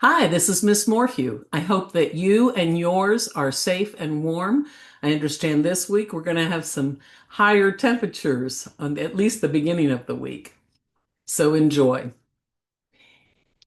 Hi, this is Miss Morphew. I hope that you and yours are safe and warm. I understand this week we're going to have some higher temperatures on at least the beginning of the week. So enjoy.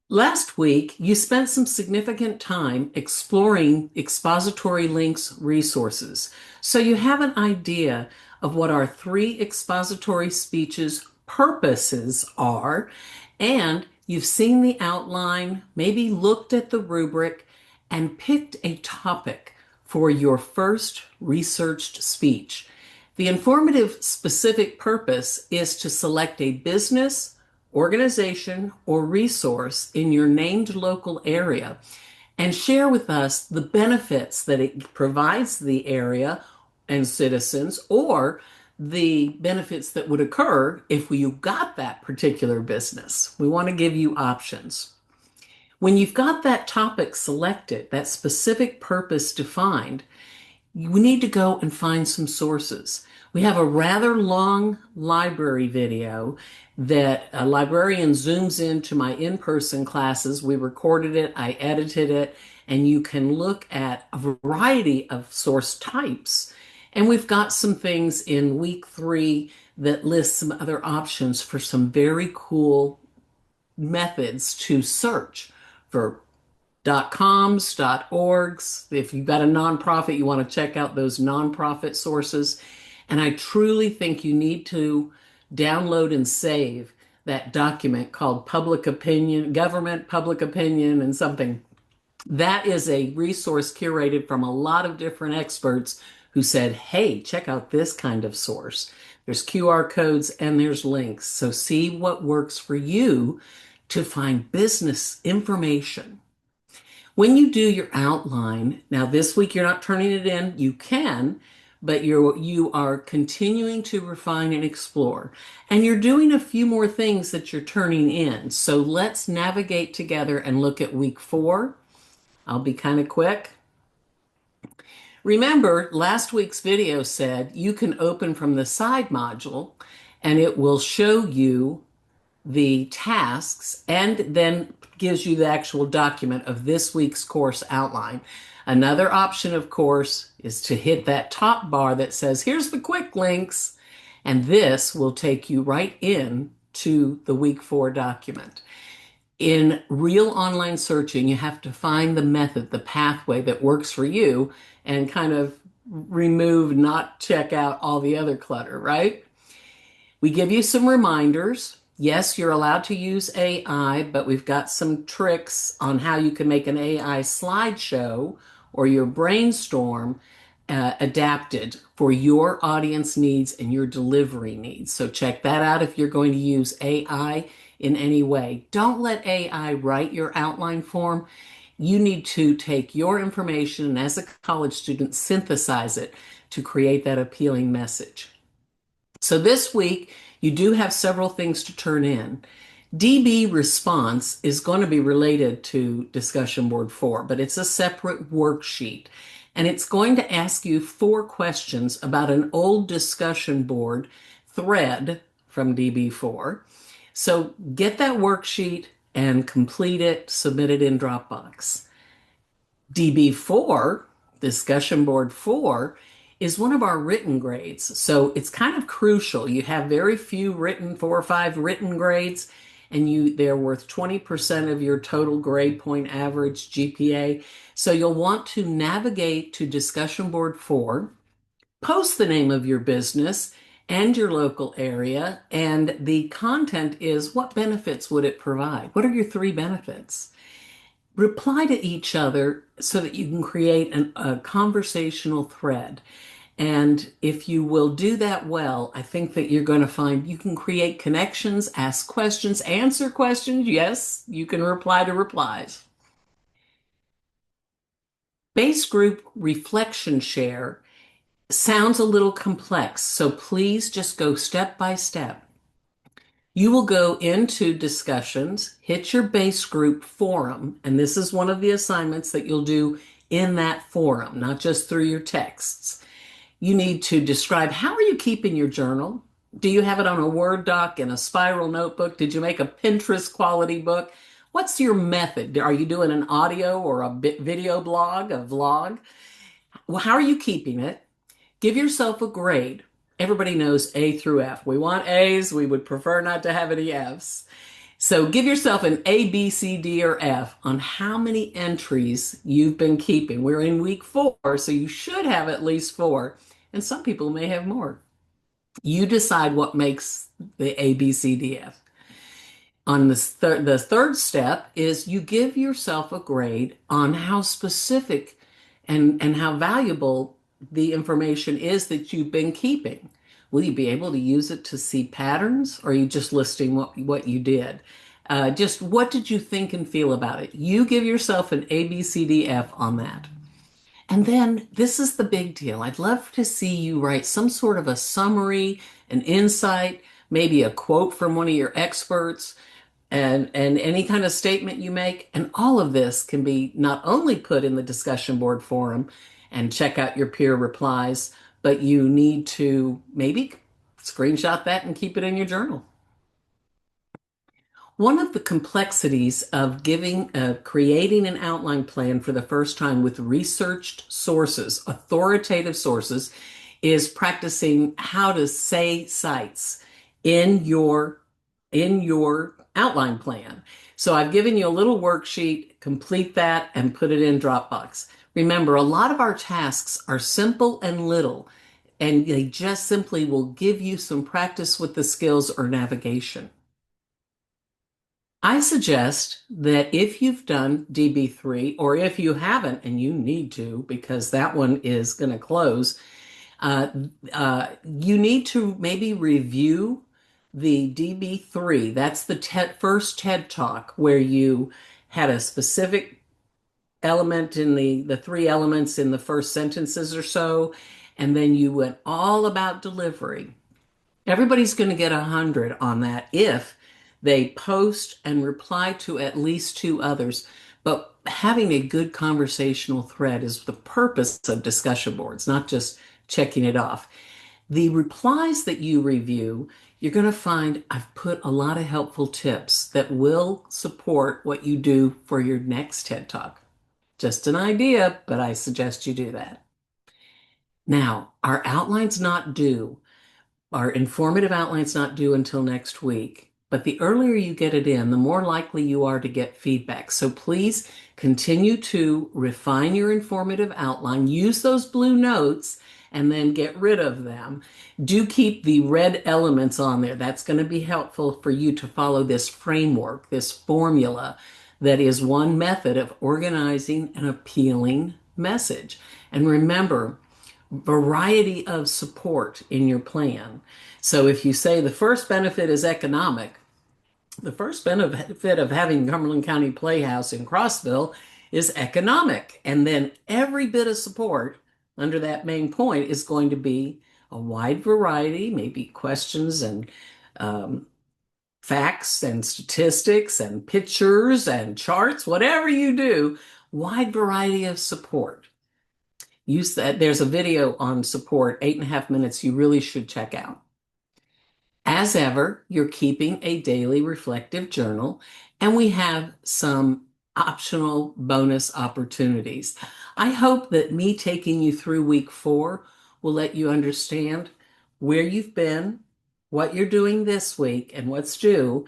Last week, you spent some significant time exploring expository links resources. So you have an idea of what our three expository speeches purposes are, and you've seen the outline, maybe looked at the rubric, and picked a topic for your first researched speech. The informative specific purpose is to select a business, organization, or resource in your named local area and share with us the benefits that it provides the area and citizens, or the benefits that would occur if you got that particular business. We want to give you options. When you've got that topic selected, that specific purpose defined, we need to go and find some sources. We have a rather long library video that a librarian zooms into my in-person classes. We recorded it, I edited it, and you can look at a variety of source types. And we've got some things in week 3 that list some other options for some very cool methods to search for .coms, .orgs. If you've got a nonprofit, you want to check out those nonprofit sources. And I truly think you need to download and save that document called Public Opinion, Government, Public Opinion, and something. That is a resource curated from a lot of different experts who said, hey, check out this kind of source. There's QR codes and there's links. So see what works for you to find business information. When you do your outline, now this week you're not turning it in, you can, but you are continuing to refine and explore. And you're doing a few more things that you're turning in. So let's navigate together and look at week 4. I'll be kind of quick. Remember, last week's video said you can open from the side module and it will show you the tasks and then gives you the actual document of this week's course outline. Another option, of course, is to hit that top bar that says, here's the quick links, and this will take you right in to the week 4 document. In real online searching, you have to find the method, the pathway that works for you and kind of remove, not check out all the other clutter, right? We give you some reminders. Yes, you're allowed to use AI, but we've got some tricks on how you can make an AI slideshow or your brainstorm adapted for your audience needs and your delivery needs. So check that out if you're going to use AI in any way. Don't let AI write your outline form. You need to take your information and as a college student, synthesize it to create that appealing message. So this week, you do have several things to turn in. DB response is going to be related to discussion board 4, but it's a separate worksheet. And it's going to ask you 4 questions about an old discussion board thread from DB4. So get that worksheet and complete it, submit it in Dropbox. DB4, discussion board 4, is one of our written grades. So it's kind of crucial. You have very few written, 4 or 5 written grades, and they're worth 20% of your total grade point average GPA. So you'll want to navigate to discussion board 4, post the name of your business and your local area, and the content is what benefits would it provide? What are your 3 benefits? Reply to each other so that you can create a conversational thread. And if you will do that well, I think that you're going to find you can create connections, ask questions, answer questions. Yes, you can reply to replies. Base group reflection share sounds a little complex, so please just go step by step. You will go into discussions, hit your base group forum, and this is one of the assignments that you'll do in that forum, not just through your texts. You need to describe how are you keeping your journal? Do you have it on a Word doc in a spiral notebook? Did you make a Pinterest quality book? What's your method? Are you doing an audio or a video blog, a vlog? Well, how are you keeping it? Give yourself a grade. Everybody knows A through F. We want A's. We would prefer not to have any F's. So give yourself an A, B, C, D, or F on how many entries you've been keeping. We're in week 4, so you should have at least 4, and some people may have more. You decide what makes the A, B, C, D, F. On the third step is you give yourself a grade on how specific and how valuable the information is that you've been keeping. Will you be able to use it to see patterns, or are you just listing what you did? Just what did you think and feel about it? You give yourself an A, B, C, D, F on that. And then this is the big deal. I'd love to see you write some sort of a summary, an insight, maybe a quote from one of your experts, and any kind of statement you make. And all of this can be not only put in the discussion board forum and check out your peer replies, but you need to maybe screenshot that and keep it in your journal. One of the complexities of creating an outline plan for the first time with researched sources, authoritative sources, is practicing how to say sites in your outline plan. So I've given you a little worksheet, complete that and put it in Dropbox. Remember, a lot of our tasks are simple and little, and they just simply will give you some practice with the skills or navigation. I suggest that if you've done DB3, or if you haven't and you need to, because that one is going to close, uh, you need to maybe review the DB3. That's the first TED Talk where you had a specific element in the 3 elements in the first sentences or so, and then you went all about delivery. Everybody's going to get 100 on that if they post and reply to at least 2 others. But having a good conversational thread is the purpose of discussion boards, not just checking it off. The replies that you review, you're going to find I've put a lot of helpful tips that will support what you do for your next TED Talk. Just an idea, but I suggest you do that. Now, our outline's not due. Our informative outline's not due until next week, but the earlier you get it in, the more likely you are to get feedback. So please continue to refine your informative outline. Use those blue notes and then get rid of them. Do keep the red elements on there. That's going to be helpful for you to follow this framework, this formula that is one method of organizing an appealing message. And remember, variety of support in your plan. So if you say the first benefit is economic, the first benefit of having Cumberland County Playhouse in Crossville is economic. And then every bit of support under that main point is going to be a wide variety, maybe questions and facts and statistics and pictures and charts, whatever you do, wide variety of support. Use that. There's a video on support, 8.5 minutes, you really should check out. As ever, you're keeping a daily reflective journal, and we have some optional bonus opportunities. I hope that me taking you through week 4 will let you understand where you've been, what you're doing this week, and what's due,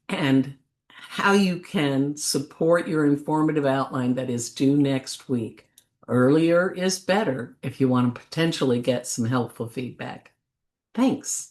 and how you can support your informative outline that is due next week. Earlier is better if you want to potentially get some helpful feedback. Thanks.